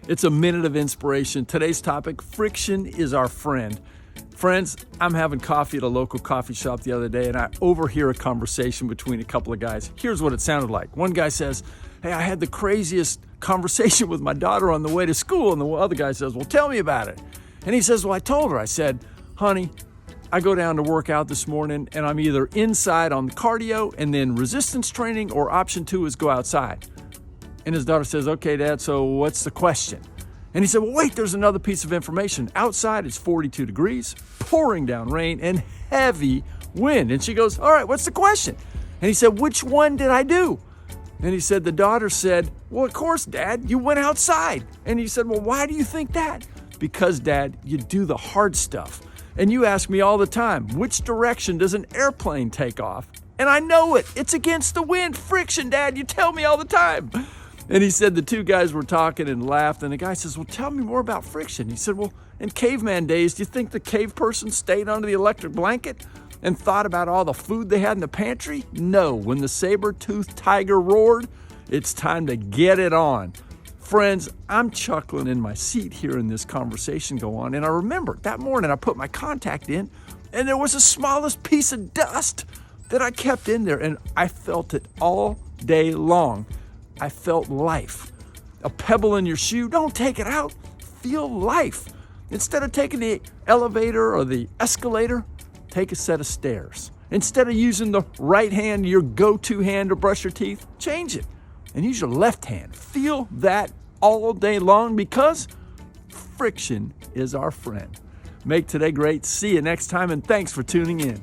It's a minute of inspiration. Today's topic, friction is our friend. Friends, I'm having coffee at a local coffee shop the other day and I overhear a conversation between a couple of guys. Here's what it sounded like. One guy says, "Hey, I had the craziest conversation with my daughter on the way to school." And the other guy says, "Well, tell me about it." And he says, "Well, I told her, I said, honey, I go down to work out this morning and I'm either inside on cardio and then resistance training, or option 2 is go outside." And his daughter says, "Okay, Dad, so what's the question?" And he said, "Well, wait, there's another piece of information. Outside it's 42 degrees, pouring down rain, and heavy wind." And she goes, "All right, what's the question?" And he said, "Which one did I do?" And he said, the daughter said, "Well, of course, Dad, you went outside." And he said, "Well, why do you think that?" "Because, Dad, you do the hard stuff. And you ask me all the time, which direction does an airplane take off? And I know it. It's against the wind. Friction, Dad. You tell me all the time." And he said the two guys were talking and laughed. And the guy says, "Well, tell me more about friction." He said, "Well, in caveman days, do you think the cave person stayed under the electric blanket and thought about all the food they had in the pantry? No, when the saber-toothed tiger roared, it's time to get it on." Friends, I'm chuckling in my seat hearing this conversation go on. And I remember that morning I put my contact in and there was the smallest piece of dust that I kept in there. And I felt it all day long. I felt life. A pebble in your shoe, don't take it out. Feel life. Instead of taking the elevator or the escalator, take a set of stairs. Instead of using the right hand, your go-to hand to brush your teeth, change it and use your left hand. Feel that all day long, because friction is our friend. Make today great. See you next time, and thanks for tuning in.